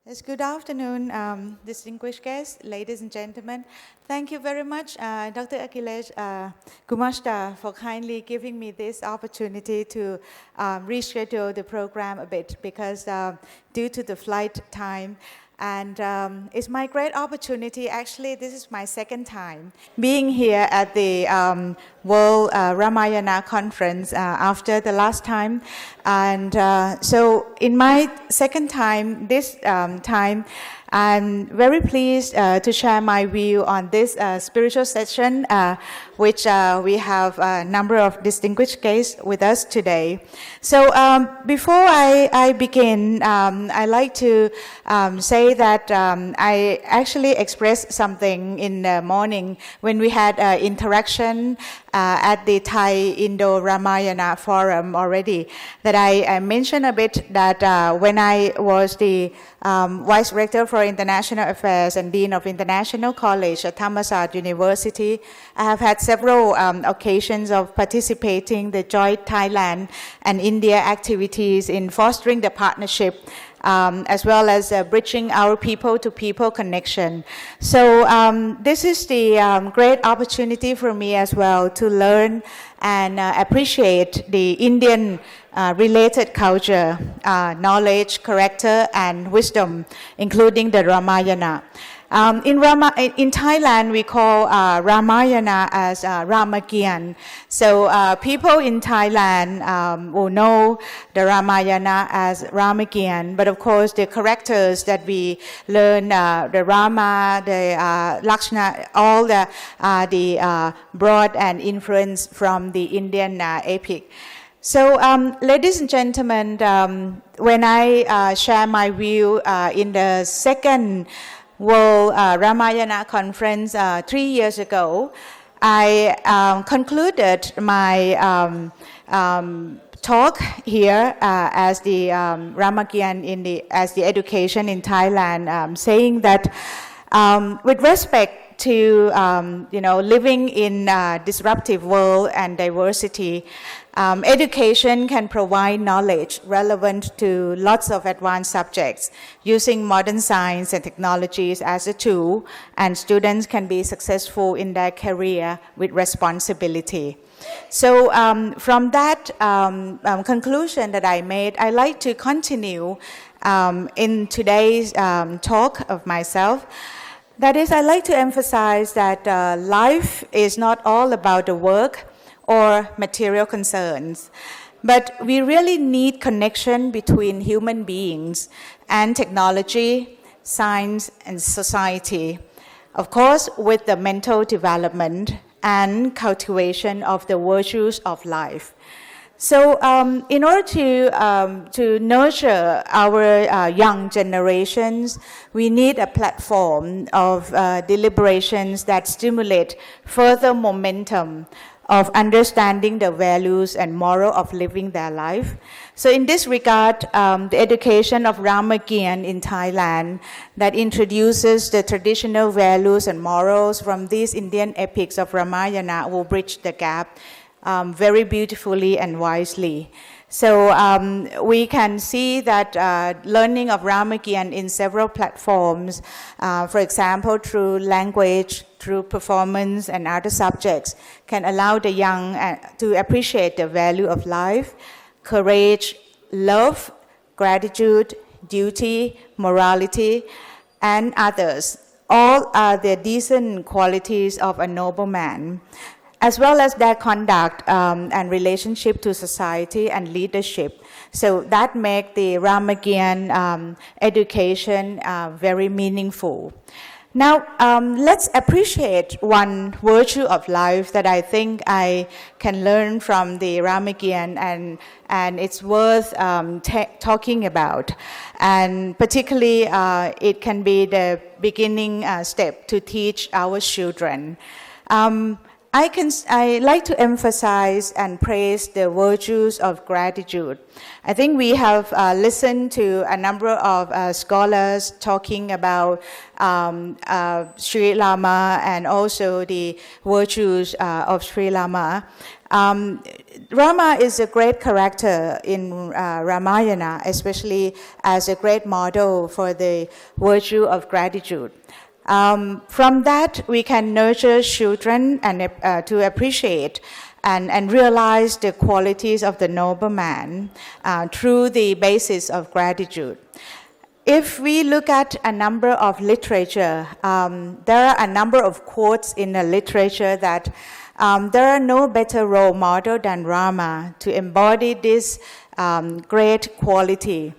Yes, good afternoon, distinguished guests, ladies and gentlemen. Thank you very much, Dr. Akhilesh, Gumashta, for kindly giving me this opportunity to reschedule the program a bit because due to the flight time. And it's my great opportunity. Actually, this is my second time being here at the World Ramayana Conference after the last time. And so in my second time, this time, I'm very pleased to share my view on this spiritual session, which we have a number of distinguished guests with us today. So before I begin, I'd like to say that I actually expressed something in the morning when we had interaction at the Thai Indo-Ramayana Forum already, that I mentioned a bit that when I was the Vice Rector for International Affairs and Dean of International College at Thammasat University, I have had several occasions of participating in the joint Thailand and India activities in fostering the partnership as well as bridging our people-to-people connection. So this is the great opportunity for me as well to learn and appreciate the Indian related culture, knowledge, character, and wisdom, including the Ramayana. In Thailand, we call Ramayana as Ramakien. So people in Thailand will know the Ramayana as Ramakien, but of course the characters that we learn, the Rama, the Lakshmana, all the broad and influence from the Indian epic. So, ladies and gentlemen, when I share my view in the second World Ramayana Conference 3 years ago, I concluded my talk here as the Ramakien as the education in Thailand, saying that with respect to living in a disruptive world and diversity, education can provide knowledge relevant to lots of advanced subjects using modern science and technologies as a tool, and students can be successful in their career with responsibility. So from that conclusion that I made, I like to continue in today's talk of myself. That is, I like to emphasize that life is not all about the work or material concerns, but we really need connection between human beings and technology, science, and society. Of course, with the mental development and cultivation of the virtues of life. So in order to nurture our young generations, we need a platform of deliberations that stimulate further momentum of understanding the values and moral of living their life. So in this regard, the education of Ramakien in Thailand that introduces the traditional values and morals from these Indian epics of Ramayana will bridge the gap very beautifully and wisely. So we can see that learning of Ramakien in several platforms, for example, through language, through performance and other subjects, can allow the young to appreciate the value of life, courage, love, gratitude, duty, morality, and others. All are the decent qualities of a noble man, as well as their conduct and relationship to society and leadership. So that makes the Ramakien education very meaningful. Now, let's appreciate one virtue of life that I think I can learn from the Ramakien, and it's worth talking about. And particularly, it can be the beginning step to teach our children. I like to emphasize and praise the virtues of gratitude. I think we have listened to a number of scholars talking about Sri Lama and also the virtues of Sri Lama. Rama is a great character in Ramayana, especially as a great model for the virtue of gratitude. From that, we can nurture children and to appreciate and realize the qualities of the noble man through the basis of gratitude. If we look at a number of literature, there are a number of quotes in the literature that there are no better role model than Rama to embody this great quality.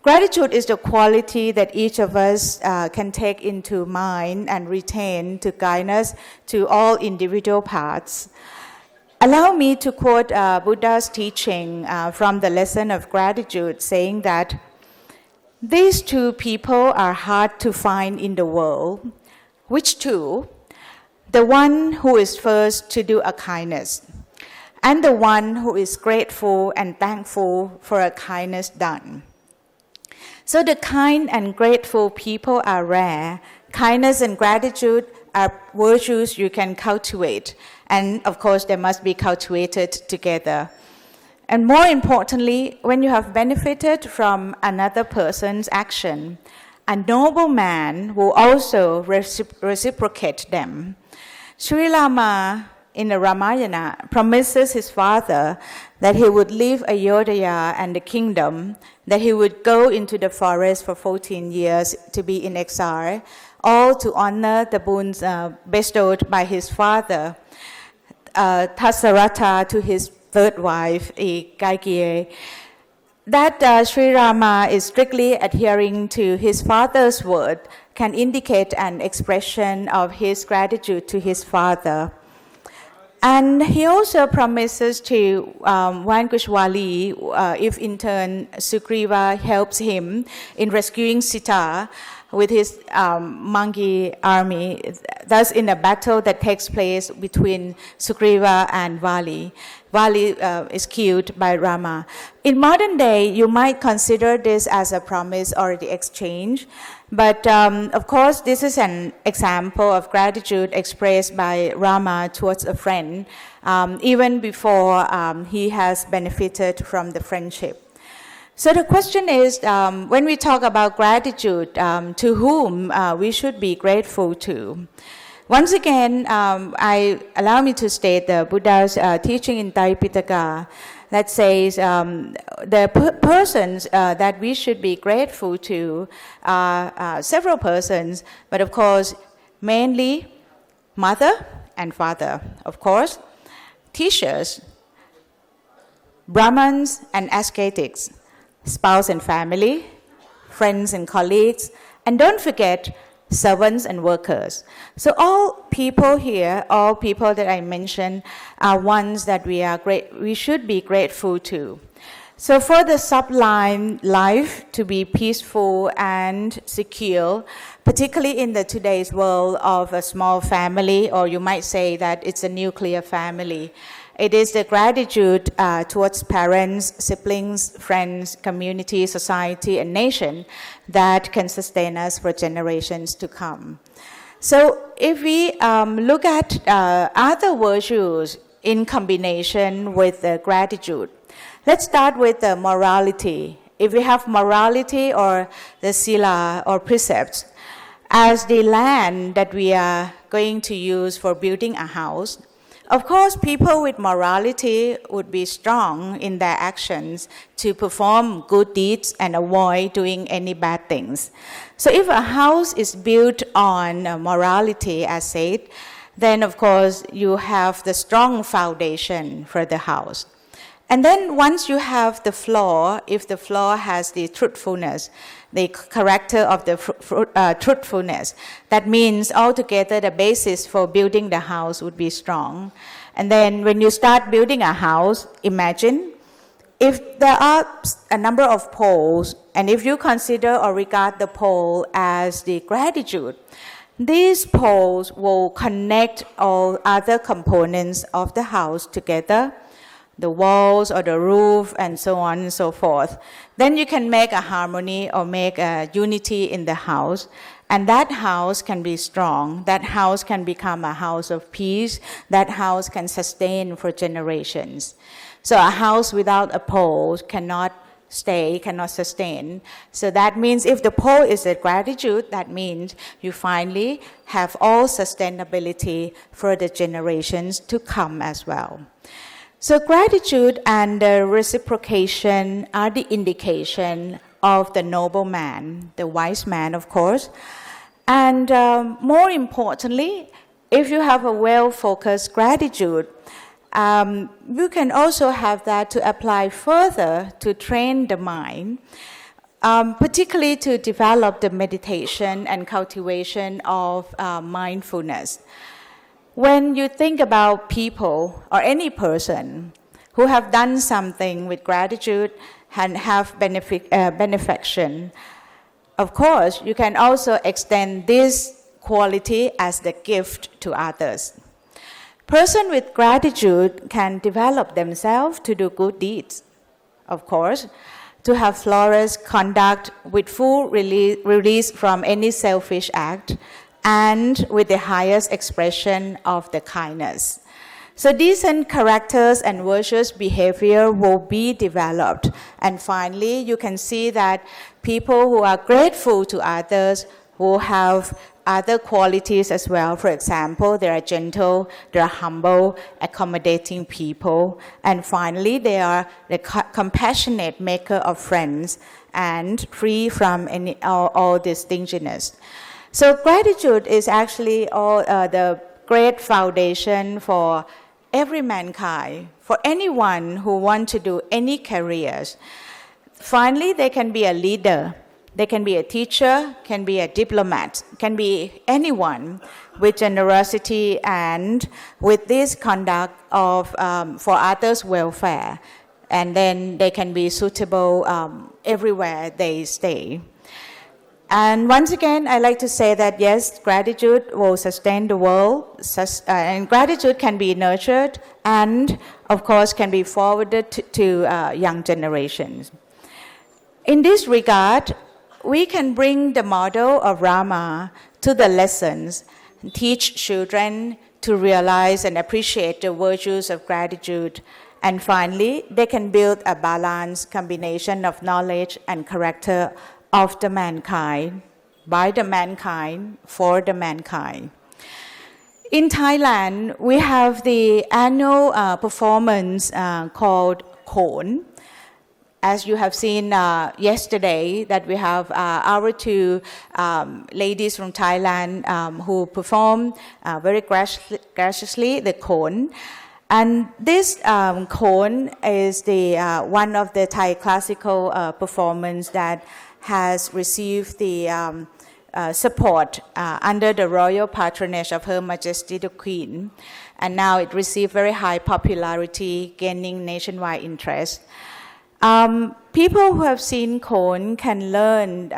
Gratitude is the quality that each of us can take into mind and retain to guide us to all individual paths. Allow me to quote Buddha's teaching from the lesson of gratitude, saying that these two people are hard to find in the world. Which two? The one who is first to do a kindness, and the one who is grateful and thankful for a kindness done. So the kind and grateful people are rare. Kindness and gratitude are virtues you can cultivate. And of course, they must be cultivated together. And more importantly, when you have benefited from another person's action, a noble man will also reciprocate them. Sri Rama in the Ramayana promises his father that he would leave Ayodhya and the kingdom, that he would go into the forest for 14 years to be in exile, all to honor the boons bestowed by his father, Tasaratha, to his third wife, Kaikiye. That Sri Rama is strictly adhering to his father's word can indicate an expression of his gratitude to his father. And he also promises to Vankushwali if in turn Sugriva helps him in rescuing Sita with his monkey army, thus in a battle that takes place between Sugriva and Vali. Vali is killed by Rama. In modern day, you might consider this as a promise or the exchange, but of course, this is an example of gratitude expressed by Rama towards a friend, even before he has benefited from the friendship. So the question is, when we talk about gratitude, to whom we should be grateful to? Once again, allow me to state the Buddha's teaching in Taipitaka that says the persons that we should be grateful to are several persons, but of course, mainly mother and father, of course, teachers, Brahmins and ascetics, spouse and family, friends and colleagues, and don't forget servants and workers. So all people here, all people that I mentioned, are ones that we should be grateful to. So for the sublime life to be peaceful and secure, particularly in the today's world of a small family, or you might say that it's a nuclear family, it is the gratitude towards parents, siblings, friends, community, society, and nation that can sustain us for generations to come. So if we look at other virtues in combination with the gratitude, let's start with the morality. If we have morality or the sila or precepts, as the land that we are going to use for building a house, of course, people with morality would be strong in their actions to perform good deeds and avoid doing any bad things. So if a house is built on morality, as said, then of course you have the strong foundation for the house. And then once you have the floor, if the floor has the truthfulness, the character of the truthfulness, that means altogether the basis for building the house would be strong. And then when you start building a house, imagine if there are a number of poles, and if you consider or regard the pole as the gratitude, These poles will connect all other components of the house together, the walls or the roof and so on and so forth. Then you can make a harmony or make a unity in the house, and that house can be strong. That house can become a house of peace. That house can sustain for generations. So a house without a pole cannot sustain. So that means if the pole is a gratitude, that means you finally have all sustainability for the generations to come as well. So gratitude and reciprocation are the indication of the noble man, the wise man, of course. And more importantly, if you have a well-focused gratitude, you can also have that to apply further to train the mind, particularly to develop the meditation and cultivation of mindfulness. When you think about people or any person who have done something with gratitude and have benefaction, of course, you can also extend this quality as the gift to others. Person with gratitude can develop themselves to do good deeds, of course, to have flawless conduct with full release from any selfish act, and with the highest expression of the kindness. So decent characters and virtuous behavior will be developed. And finally, you can see that people who are grateful to others will have other qualities as well. For example, they are gentle, they are humble, accommodating people. And finally, they are the compassionate maker of friends and free from all distinctionness. So gratitude is actually the great foundation for every mankind, for anyone who wants to do any careers. Finally, they can be a leader, they can be a teacher, can be a diplomat, can be anyone with generosity and with this conduct of for others' welfare. And then they can be suitable everywhere they stay. And once again, I like to say that yes, gratitude will sustain the world, and gratitude can be nurtured and, of course, can be forwarded to young generations. In this regard, we can bring the model of Rama to the lessons, teach children to realize and appreciate the virtues of gratitude, and finally, they can build a balanced combination of knowledge and character of the mankind, by the mankind, for the mankind. In Thailand, we have the annual performance called Khon. As you have seen yesterday, that we have our two ladies from Thailand who perform very graciously the Khon. And this Khon is the one of the Thai classical performance that has received the support under the royal patronage of Her Majesty the Queen. And now it received very high popularity, gaining nationwide interest. People who have seen Khon can learn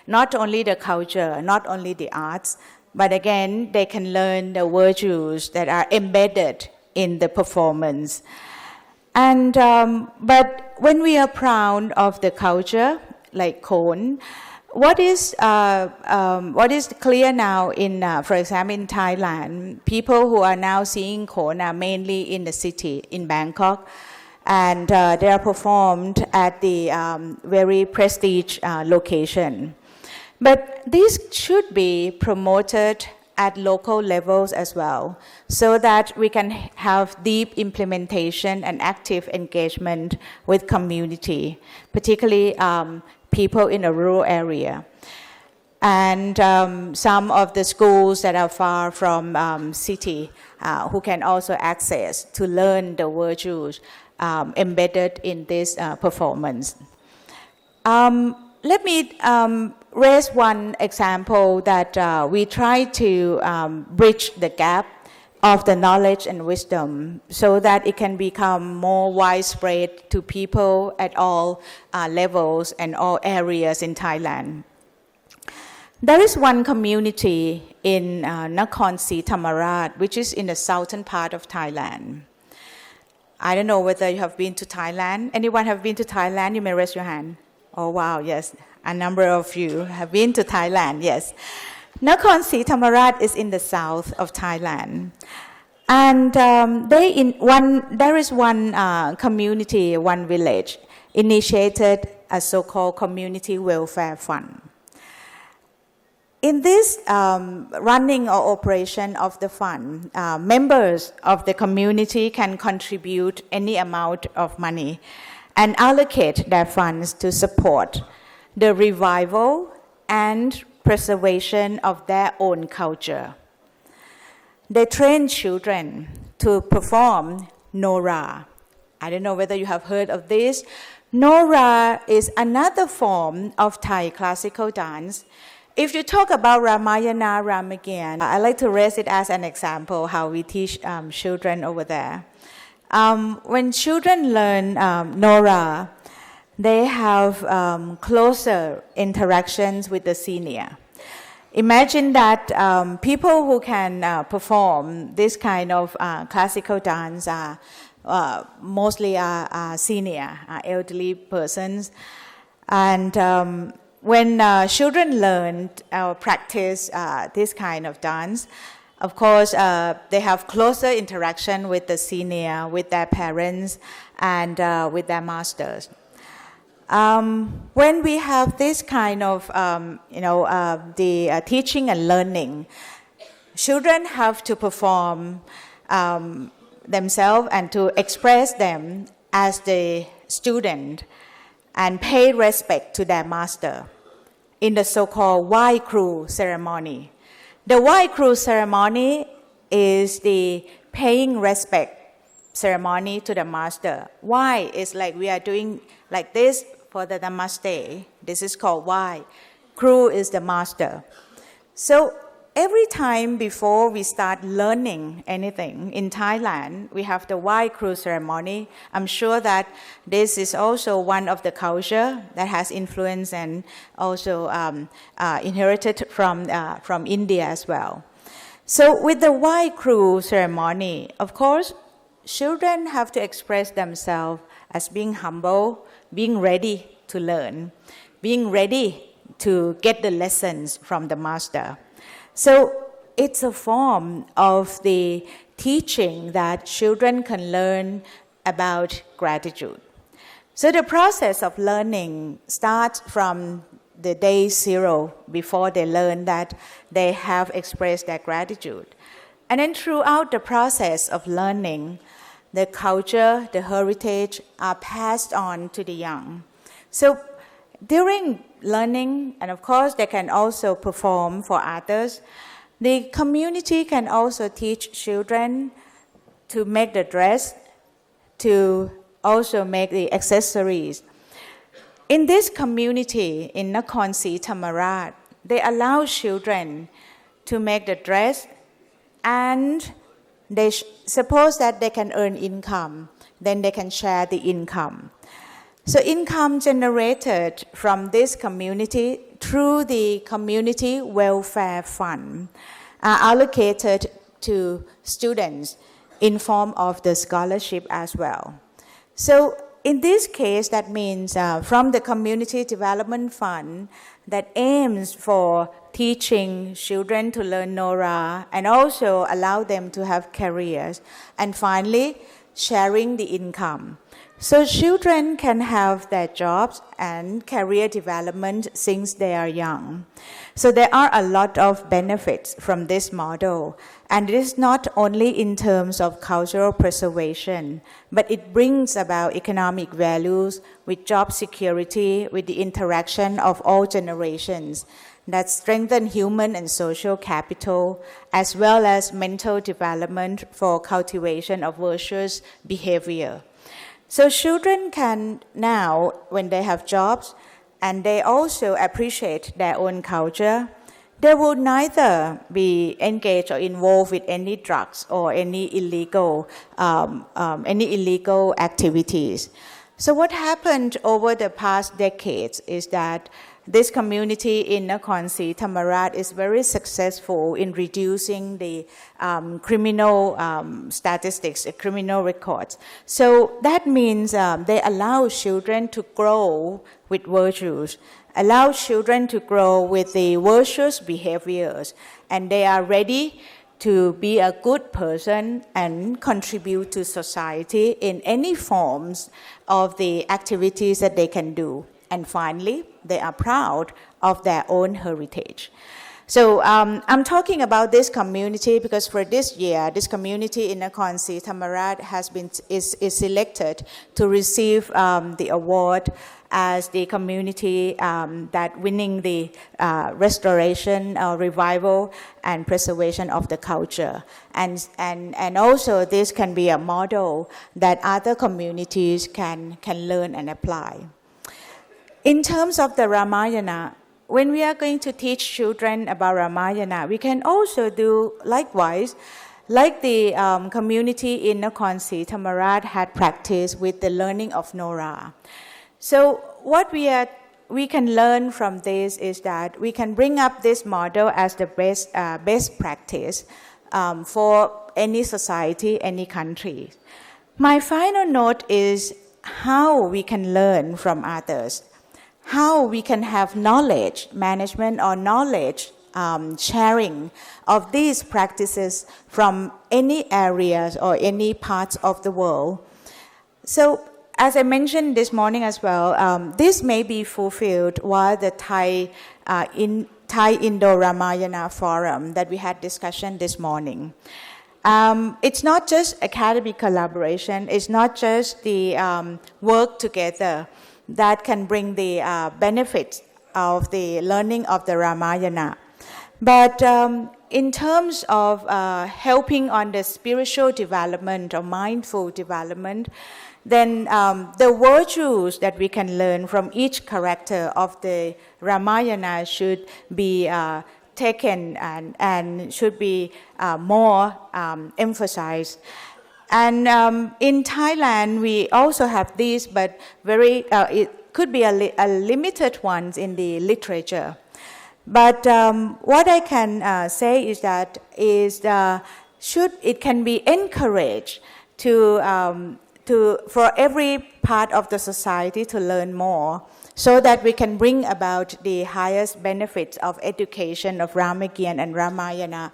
not only the culture, not only the arts, but again, they can learn the virtues that are embedded in the performance. And but when we are proud of the culture, like Khon, what is clear now in, for example, in Thailand, people who are now seeing Khon are mainly in the city, in Bangkok, and they are performed at the very prestige location. But this should be promoted at local levels as well, so that we can have deep implementation and active engagement with community, particularly people in a rural area. And some of the schools that are far from city who can also access to learn the virtues embedded in this performance. Let me raise one example that we try to bridge the gap of the knowledge and wisdom so that it can become more widespread to people at all levels and all areas in Thailand. There is one community in Nakhon Si Thammarat, which is in the southern part of Thailand. I don't know whether you have been to Thailand. Anyone have been to Thailand? You may raise your hand. Oh, wow, yes. A number of you have been to Thailand, yes. Nakhon Si Thammarat is in the south of Thailand. And there is one community, one village, initiated a so-called community welfare fund. In this running or operation of the fund, members of the community can contribute any amount of money and allocate their funds to support the revival and preservation of their own culture. They train children to perform Nora. I don't know whether you have heard of this. Nora is another form of Thai classical dance. If you talk about Ramayana, Ramayan, I like to raise it as an example how we teach children over there. When children learn Nora, they have closer interactions with the senior. Imagine that people who can perform this kind of classical dance mostly are senior, elderly persons. And when children learn or practice this kind of dance, of course, they have closer interaction with the senior, with their parents, and with their masters. When we have this kind of, the teaching and learning, children have to perform themselves and to express them as the student and pay respect to their master in the so-called Wai Kru ceremony. The Wai Kru ceremony is the paying respect ceremony to the master. Wai is like we are doing like this for the Namaste. This is called Wai. Kru is the master. So every time before we start learning anything in Thailand, we have the Wai Kru ceremony. I'm sure that this is also one of the culture that has influence and also inherited from India as well. So with the Wai Kru ceremony, of course, children have to express themselves as being humble, being ready to learn, being ready to get the lessons from the master. So it's a form of the teaching that children can learn about gratitude. So the process of learning starts from the day zero before they learn that they have expressed their gratitude. And then throughout the process of learning, the culture, the heritage are passed on to the young. So during learning, and of course they can also perform for others, the community can also teach children to make the dress, to also make the accessories. In this community in Nakhon Si Thammarat, they allow children to make the dress, and they suppose that they can earn income, then they can share the income. So income generated from this community through the community welfare fund are allocated to students in form of the scholarship as well. So in this case, that means from the community development fund that aims for teaching children to learn Nora and also allow them to have careers, and finally sharing the income. So children can have their jobs and career development since they are young. So there are a lot of benefits from this model. And it is not only in terms of cultural preservation, but it brings about economic values with job security, with the interaction of all generations that strengthen human and social capital, as well as mental development for cultivation of virtuous behavior. So children can now, when they have jobs, and they also appreciate their own culture, they will neither be engaged or involved with any drugs or any illegal activities. So what happened over the past decades is that this community in Nakhon Si Thammarat is very successful in reducing the criminal statistics, criminal records. So that means they allow children to grow with virtues, allow children to grow with the virtuous behaviors, and they are ready to be a good person and contribute to society in any forms of the activities that they can do. And finally, they are proud of their own heritage. So I'm talking about this community because for this year, this community in Nakhon Si Thammarat is selected to receive the award as the community that winning the restoration, revival, and preservation of the culture. And also this can be a model that other communities can learn and apply. In terms of the Ramayana, when we are going to teach children about Ramayana, we can also do likewise, like the community in Nakhon Si Thammarat had practiced with the learning of Nora. So what we can learn from this is that we can bring up this model as the best practice for any society, any country. My final note is how we can learn from others, how we can have knowledge management or knowledge sharing of these practices from any areas or any parts of the world. So as I mentioned this morning as well, this may be fulfilled while the Thai Indo-Ramayana Forum that we had discussion this morning. It's not just academic collaboration, it's not just the work together that can bring the benefits of the learning of the Ramayana. But in terms of helping on the spiritual development or mindful development, then the virtues that we can learn from each character of the Ramayana should be taken and should be more emphasized. And in Thailand, we also have these, but it could be a limited ones in the literature. But what I can say is that it can be encouraged for every part of the society to learn more, so that we can bring about the highest benefits of education of Ramakien and Ramayana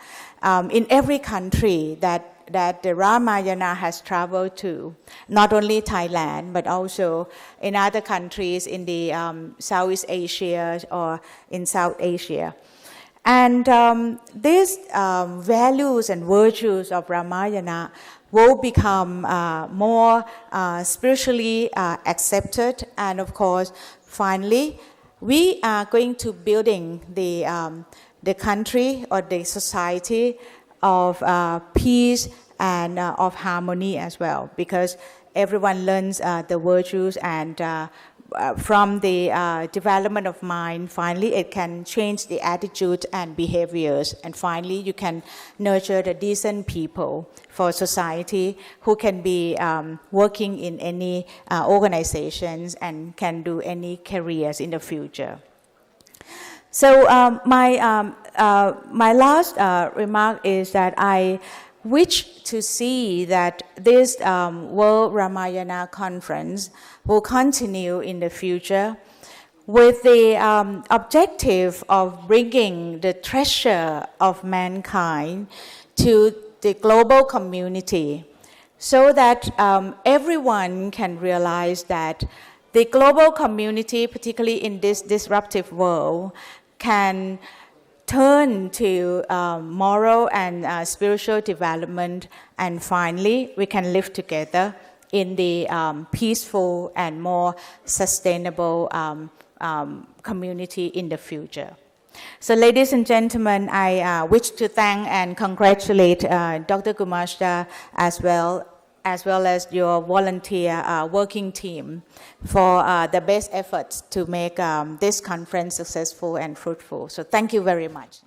in every country that the Ramayana has traveled to, not only Thailand, but also in other countries in the Southeast Asia or in South Asia. And these values and virtues of Ramayana will become more spiritually accepted. And of course, finally, we are going to building the country or the society of peace and of harmony as well, because everyone learns the virtues, and from the development of mind, finally it can change the attitude and behaviors, and finally you can nurture the decent people for society who can be working in any organizations and can do any careers in the future. So my last remark is that I wish to see that this World Ramayana Conference will continue in the future with the objective of bringing the treasure of mankind to the global community, so that everyone can realize that the global community, particularly in this disruptive world, can turn to moral and spiritual development, and finally we can live together in the peaceful and more sustainable community in the future. So ladies and gentlemen, I wish to thank and congratulate Dr. Gumashta as well as your volunteer working team for the best efforts to make this conference successful and fruitful. So thank you very much.